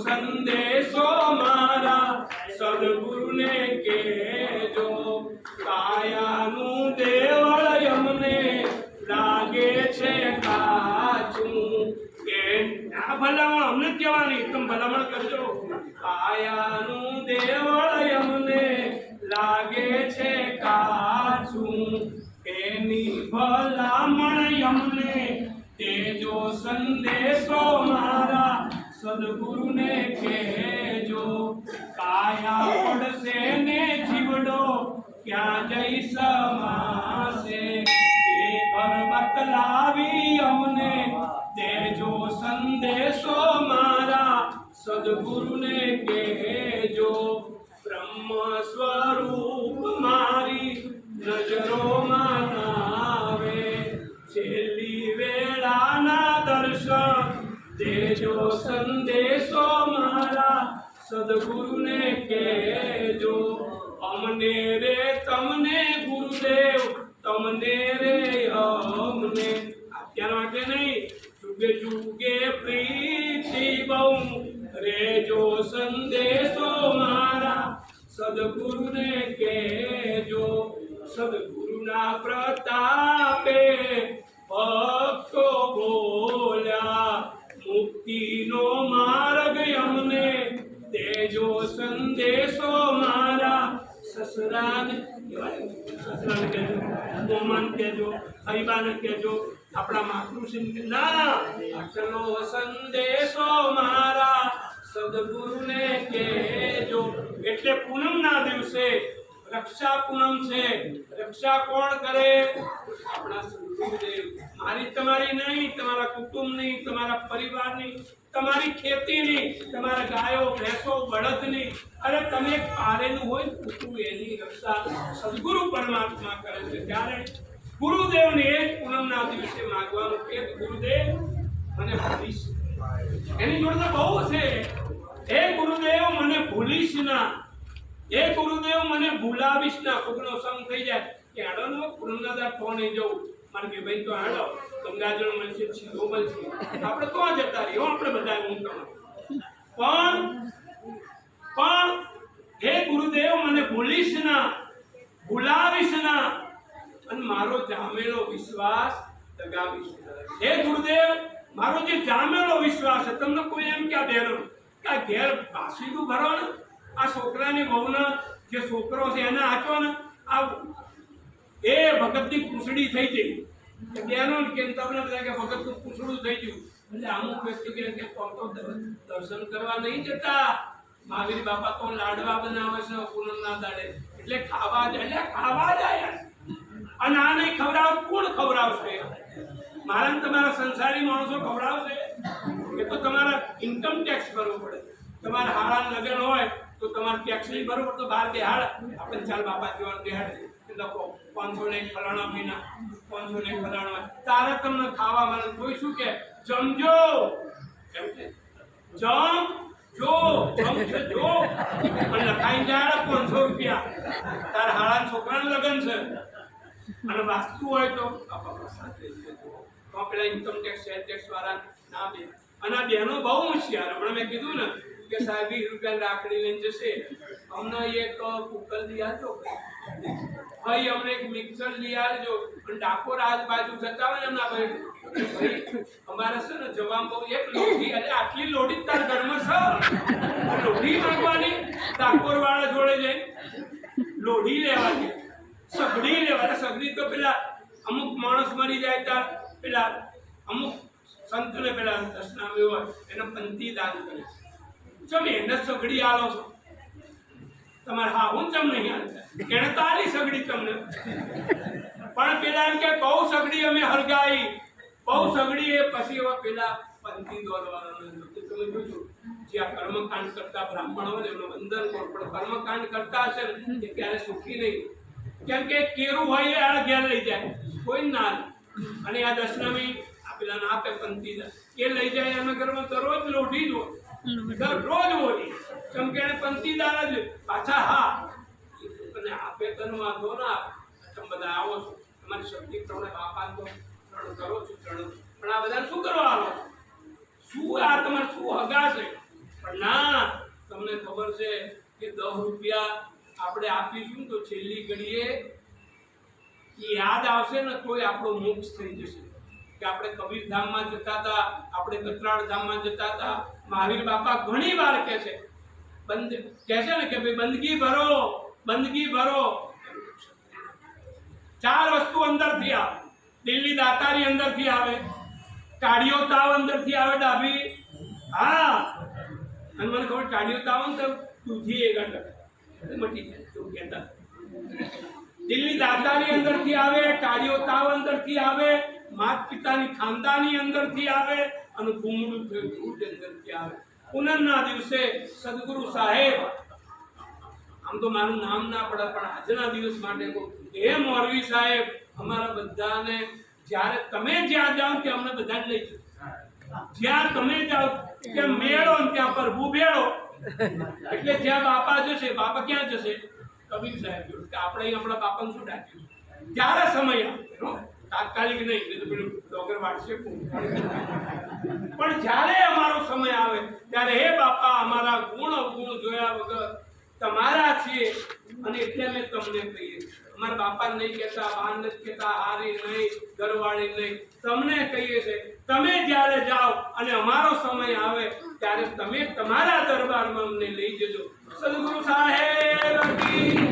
સંદેશો મારા સદગુરુને કહેજો, કાયાનું દેવળ અમને લાગે છે કાચું. કે આ ભલામણ અમને કહેવાની, તમે ભલામણ કરજો. કાયાનું દેવળ અમને લાગે છે કાચું, એની ભલામણ અમને તેજો, સંદેશો મારા સદગુરુને કહેજો. કાયા પડશે ને જીવડો ક્યાં જઈ સમાશે, એ પર્વત લાવી અમને તેજો, સંદેશો મારા સદગુરુને કહેજો. બ્રહ્મ સ્વરૂપ મારી નજરોમાં આવે, છેલ્લી વેળાના દર્શન દેજો, સંદેશો મારા સદગુરુને કહેજો. અમને રે તમને ગુરુદેવ, તમને રે અમને. અત્યાર માટે નહીં, જુગે જુગે પ્રીતિ બહુ રેજો, સંદેશો મારા સદગુરુને કહેજો. સદગુરુના પ્રતાપે ભક્તો બોલ્યા, મુક્તિનો માર્ગ અમને તેજો, સંદેશો મારા સસરાને કહેજો, મોમાન કહેજો, હરિબાને કહેજો, આપણા માતૃશ્રી ના. ચલો સંદેશો મારા સદગુરુને કહેજો. એટલે પૂનમના દિવસે રક્ષા પૂનમ છે. રક્ષા કોણ કરે? આપણા સદગુરુદેવ. મારી તમારી નહીં, તમારા કુટુંબની, તમારા પરિવારની, તમારી ખેતીની, તમારા ગાયો ભેંસો બળદની, અને તમે પારેલું હોય કુટુંબ, એની રક્ષા સદગુરુ પરમાત્મા કરે છે. ત્યારે ગુરુદેવને એ જ પૂનમના દિવસે માગવાનું કે ગુરુદેવ મને ભૂલીશ. એની જોડે બહુ છે. હે ગુરુદેવ મને ભૂલીશ ના, હે ગુરુદેવ મને ભૂલાવીશ ના. કોકનો સંગ થઈ જાય કે હાડો નો પૂનમના દાર ફોન એ જવું, મારે કે ભાઈ તો હાડો ગંગાજળ મળશે, છીલો મળશે, આપણે તો જતા રહીએ આપણે બધા. હું પણ હે ગુરુદેવ મને ભૂલીશ ના, ભૂલાવીશ ના, અને મારો જામેલો વિશ્વાસ દગાવીશ. હે ગુરુદેવ મારો જે જામેલો વિશ્વાસ છે, તમને કોઈ એમ ક્યાં બેરો કે આ ઘેર ભાસીનું ભરો ને, આ છોકરાની વહુના જે છોકરો છે એને આચો ને, આ એ ભગતની પૂંછડી થઈ ગઈ બેનો કે તમને બધા કે ભગતનું પૂંછડું થઈ ગયું. એટલે અમુક વ્યક્તિ કે દર્શન કરવા નહીં જતા, મહાવીર બાપા તો લાડવા બનાવે છે પૂનમના દાડે, એટલે ખાવા જાય, એટલે ખાવા જાય. અને આ નહીં ખવડાવ કોણ ખવડાવશે? મારા તમારા સંસારી માણસો ખવડાવશે? એ તો તમારા ઇન્કમ ટેક્સ ભરવો પડે. તમારા હાળા લગ્ન હોય તો તમારે ટેક્સ નહીં ભરવો પડે, તો બહાર બેહાડ. આપણે ચાલ બાપા જેવા બેહાડ લખો 500 ને ફલાણા મહિના, 500 ને ફલાણા. તારે તમને ખાવા મને કોઈ શું કે જમજો, એમ કે જમજો, જમજો, અને લખાઈ જાય 500 રૂપિયા. તારા હાળા છોકરાનું લગ્ન છે અને વાસ્તુ હોય તો પેલા ઇન્કમ ટેક્સ સેલ ટેક્સ વાળા ના દે. અને આ બહેનો બહુ હોશિયાર. હમણાં મેં કીધું ને કે સાહેબ 20 રૂપિયા રાખડી લઈને જશે, અમને એક કુકર લઈ આવજો, ભાઈ અમને એક મિક્સર લઈ આવજો. અને ડાકોર આજુબાજુ જતા હોય ને એમના ભાઈ અમારે છે ને જવામાં બહુ એક લોઢી, એટલે આટલી લોઢી તાર ઘરમાં છે, લોઢી માંગવાની, ડાકોર વાળા જોડે જઈ લોઢી લેવાની, સગડી લેવાની. સગડી તો પેલા અમુક માણસ મરી જાય ત્યાં પેલા અમુક સંતને પેલા દર્શનામી હોય એને પંથી દાન કરે છે. ચમ એને સગડી આલો છો તમારે? હા હું ચમ નહીં આલતા, એને તો આલી સગડી તમને. પણ પેલા એમ કે બહુ સગડી અમે હરગાઈ, બહુ સગડી એ પછી એવા પેલા પંથી દોરવાના. તમે જોજો જે આ કર્મકાંડ કરતા બ્રાહ્મણ હોય એમનો વંદન કરો, પણ કર્મકાંડ કરતા હશે ને એ ક્યારે સુખી નહીં. કેમ કે કેરું હોય એ આ ઘેર લઈ જાય, કોઈ ના. અને આ દશનામી પેલા ના આપે પંથી એ લઈ જાય એના ઘરમાં દરરોજ લોઢી જ હોય, દરરોજ હોય. ચમકેણે પંથીદાર જ પાછા. હા અને આપે તને વાંધો ના, તમે બધા આવો છો, તમારી શક્તિ પ્રમાણે બાપા તો ત્રણ કરો છો ત્રણ, પણ આ બધા શું કરવા આવો? શું આ તમારે શું હગા છે? પણ પણ ના, તમને ખબર છે કે 10 રૂપિયા આપણે આપીશું તો છેલ્લી ઘડીએ યાદ આવશે ને તોય આપણો મોક્ષ થઈ જશે. કે આપણે કબીરધામમાં જતા હતા, આપણે કતરાળ ધામમાં જતા હતા. મહાવીર બાપા ઘણી વાર કહે છે ને કે ભાઈ બંદગી ભરો, બંદગી ભરો. 4 વસ્તુ અંદરથી આવે. દિલની દાતારી અંદરથી આવે, કાઢિયો તાવ અંદરથી આવે ડાભી. હા, અને મને ખબર કાઢિયો તાવ ને તો દૂધી એ ગંડ મટી જાય તો કહેતા. દિલની દાતારી અંદરથી આવે, કાઢિયો તાવ અંદરથી આવે, માત પિતાની ખાનદાની અંદરથી આવે, અને ઘૂમડું થયું અંદરથી આવે. પૂનમના દિવસે સદગુરુ સાહેબ, આમ તો મારું નામ ના પડે પણ આજના દિવસ માટે કહું, હે મોરવી સાહેબ, અમારા બધાને જ્યારે તમે જ્યાં જાઓ ત્યાં અમને બધાને લઈ જજો. જ્યાં તમે જાઓ ત્યાં મેળો ને ત્યાં પ્રભુ બેળો. એટલે જ્યાં બાપા જશે, બાપા ક્યાં જશે? કબીર સાહેબ જોડે. કે આપણે અહીં આપણા બાપાને શું ડાક્યું? જ્યારે સમય આવે, તાત્કાલિક નહીં, તો પેલું ડોગર વાળશે. પણ જ્યારે અમારો સમય આવે ત્યારે હે બાપા, અમારા ગુણ અવગુણ જોયા વગર તમારા છીએ, અને એટલે મેં તમને કહીએ. અમારા બાપાને નહીં કહેતા, બહાર નથી કહેતા, હારી નહીં, ઘરવાળી નહીં, તમને કહીએ છે. તમે જ્યારે જાઓ અને અમારો સમય આવે ત્યારે તમે તમારા દરબારમાં અમને લઈ જજો. સદગુરુ સાહેબ